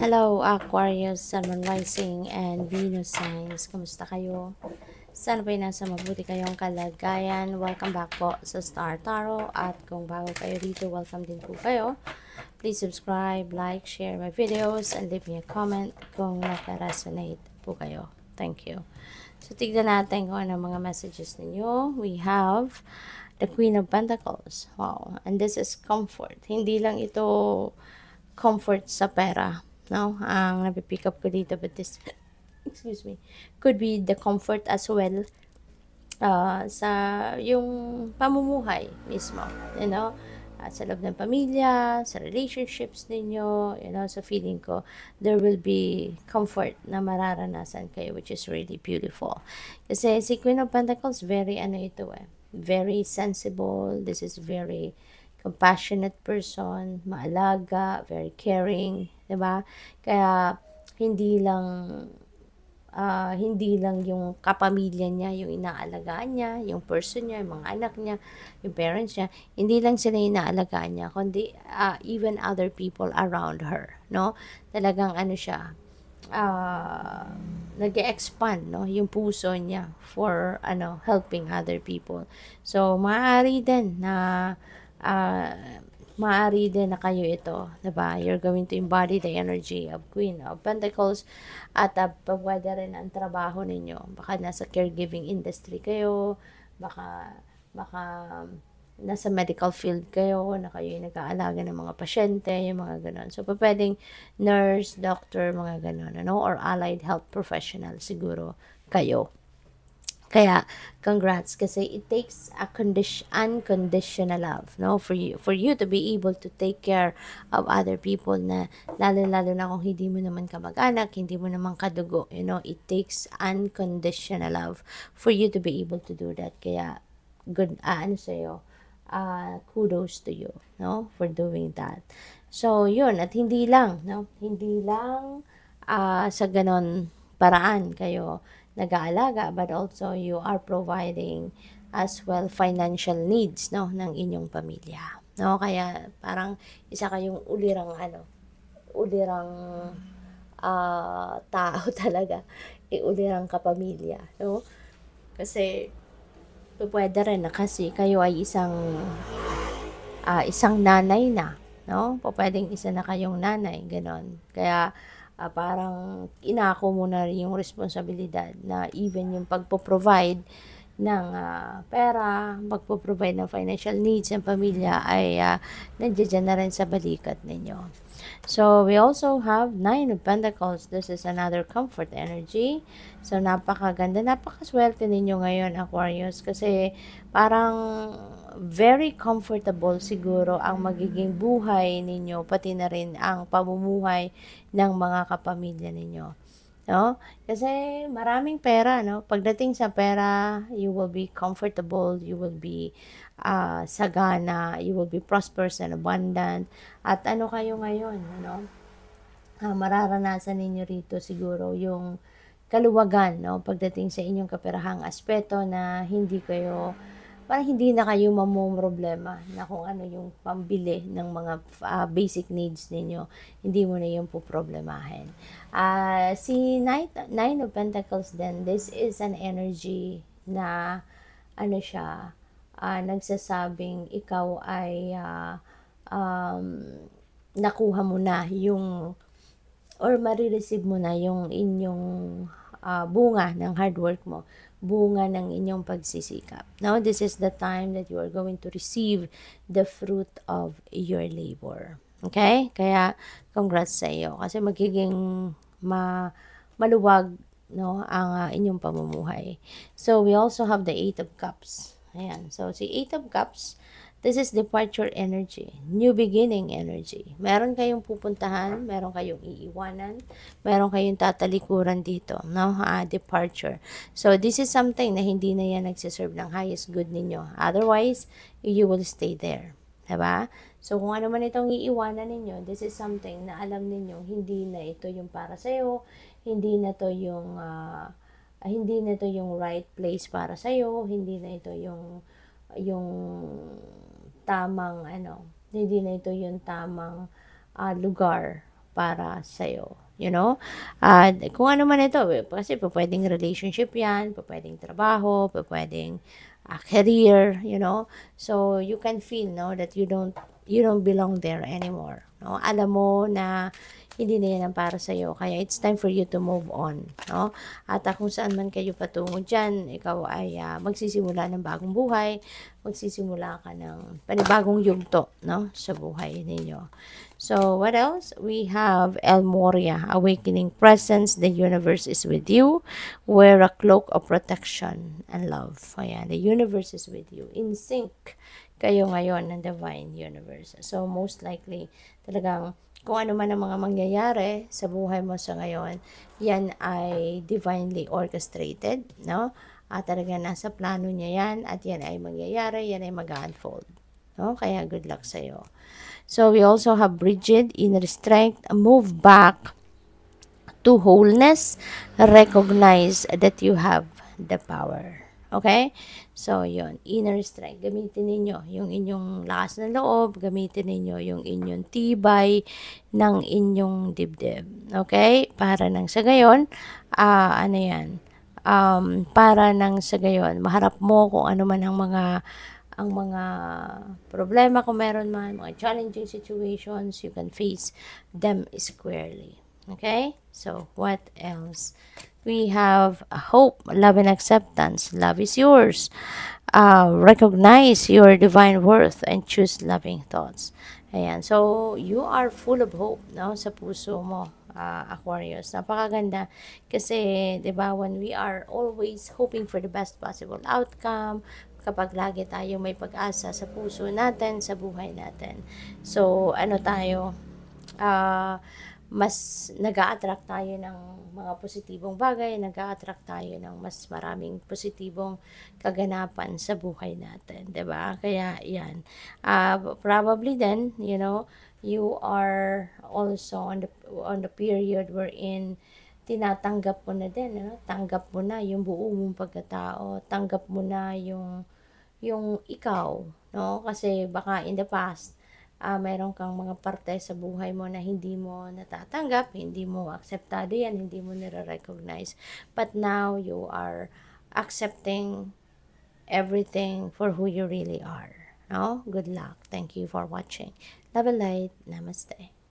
Hello, Aquarius, Sun, Moon, Rising, and Venus signs. Kamusta kayo? Sana ba'y nasa mabuti kayong kalagayan? Welcome back po sa Star Tarot. At kung bago kayo dito, welcome din po kayo. Please subscribe, like, share my videos, and leave me a comment kung naka-resonate po kayo. Thank you. So, tignan natin kung ano mga messages ninyo. We have the Queen of Pentacles. Wow. And this is comfort. Hindi lang ito comfort sa pera, no? Ang napipick up ko dito, but this, excuse me, could be the comfort as well sa yung pamumuhay mismo, you know? Sa loob ng pamilya, sa relationships ninyo, you know, so feeling ko, there will be comfort na mararanasan kayo, which is really beautiful. Kasi si Queen of Pentacles, very very sensible, this is very compassionate person, maalaga, very caring, 'di ba? Kaya hindi lang yung kapamilya niya yung inaalagaan niya, yung person niya, yung mga anak niya, yung parents niya, hindi lang sila inaalagaan niya, kundi even other people around her, no? Talagang ano siya, nag-expand, no, yung puso niya for helping other people. So maaari din na kayo ito, 'di ba? You're going to embody the energy of Queen of Pentacles at pwede rin ang trabaho ninyo. Baka nasa caregiving industry kayo, baka nasa medical field kayo, na kayo yung nag-aalaga ng mga pasyente, yung mga ganon. So, pwedeng nurse, doctor, mga ganon, or allied health professional siguro kayo. Kaya, congrats, kasi it takes a unconditional love, no? For you to be able to take care of other people na, lalo na kung hindi mo naman kamag-anak, hindi mo naman kadugo, it takes unconditional love for you to be able to do that. Kaya, good, kudos to you, no? For doing that. So, yun, at hindi lang sa ganon paraan kayo nag-aalaga, but also you are providing as well financial needs, no, ng inyong pamilya, no? Kaya parang isa kayong ulirang tao talaga, ulirang kapamilya, no? Kasi pwede rin na kasi kayo ay isang nanay na, no? Pwedeng isa na kayong nanay, ganon. Kaya parang inako mo na rin yung responsibilidad na even yung pagpo-provide ng pera, pagpo-provide ng financial needs ng pamilya ay nandiyan na rin sa balikat ninyo. So, we also have Nine of Pentacles. This is another comfort energy. So, napakaganda, napakaswerte ninyo ngayon, Aquarius, kasi parang very comfortable siguro ang magiging buhay ninyo, pati na rin ang pamumuhay ng mga kapamilya ninyo. No? Kasi maraming pera, no? Pagdating sa pera, you will be comfortable, you will be sagana, you will be prosperous and abundant. At ano kayo ngayon, mararanasan ninyo rito siguro yung kaluwagan, no? Pagdating sa inyong kaperahang aspeto na parang hindi na kayo mamomroblema na kung ano yung pambili ng mga basic needs ninyo. Hindi mo na yung poproblemahin. Si Nine of Pentacles then, this is an energy na nagsasabing ikaw ay nakuha mo na yung or marireceive mo na yung inyong bunga ng hard work mo, bunga ng inyong pagsisikap. Now, this is the time that you are going to receive the fruit of your labor. Okay? Kaya, congrats sa iyo. Kasi magiging maluwag, no, ang inyong pamumuhay. So, we also have the Eight of Cups. Ayan. So, si Eight of Cups, this is departure energy, new beginning energy. Meron kayong pupuntahan, meron kayong iiwanan, meron kayong tatalikuran dito, no? Departure. So, this is something na hindi na yan nagsiserve ng highest good ninyo. Otherwise, you will stay there. Diba? So, kung ano man itong iiwanan ninyo, this is something na alam ninyo, hindi na ito yung para sa'yo, hindi na to yung right place para sa'yo, hindi na ito yung tamang hindi na ito yung tamang lugar para sa'yo. You know? At kung ano man ito, kasi pwedeng relationship yan, pwedeng trabaho, pwedeng career, you know? So, you can feel, no, that you don't belong there anymore. No? Alam mo na hindi na yan ang para sa'yo. Kaya it's time for you to move on. No? At kung saan man kayo patungo dyan, ikaw ay magsisimula ng bagong buhay, magsisimula ka ng panibagong yugto, no, sa buhay ninyo. So, what else? We have El Moria, awakening presence, the universe is with you. Wear a cloak of protection and love. Ayan, the universe is with you. In sync kayo ngayon ng divine universe. So, most likely, talagang kung ano man ang mga mangyayari sa buhay mo sa ngayon, yan ay divinely orchestrated, no? At talaga nasa plano niya yan, at yan ay mangyayari, yan ay mag-unfold. No? Kaya good luck sa'yo. So, we also have Bridget, inner strength, move back to wholeness, recognize that you have the power. Okay? So, yun. Inner strength. Gamitin ninyo yung inyong lakas ng loob. Gamitin ninyo yung inyong tibay ng inyong dibdib. Okay? Para nang sa gayon, ano yan? Para nang sa gayon, maharap mo kung ano man ang mga problema kung meron man, mga challenging situations, you can face them squarely. Okay? So, what else? We have hope, love, and acceptance. Love is yours. Recognize your divine worth and choose loving thoughts. Ayan. So, you are full of hope, no? Sa puso mo, Aquarius. Napakaganda. Kasi, di ba, when we are always hoping for the best possible outcome, kapag lagi tayo may pag-asa sa puso natin, sa buhay natin. So, ano tayo, mas nag-a-attract tayo ng mga positibong bagay, nag-a-attract tayo ng mas maraming positibong kaganapan sa buhay natin, 'di ba? Kaya 'yan. Probably then, you know, you are also on the period wherein tinatanggap mo na din, ano? Tanggap mo na yung buo mong pagkatao, tanggap mo na yung ikaw, no? Kasi baka in the past meron kang mga parte sa buhay mo na hindi mo natatanggap, hindi mo akseptado yan, hindi mo nire-recognize. But now, you are accepting everything for who you really are. No? Good luck. Thank you for watching. Love and light. Namaste.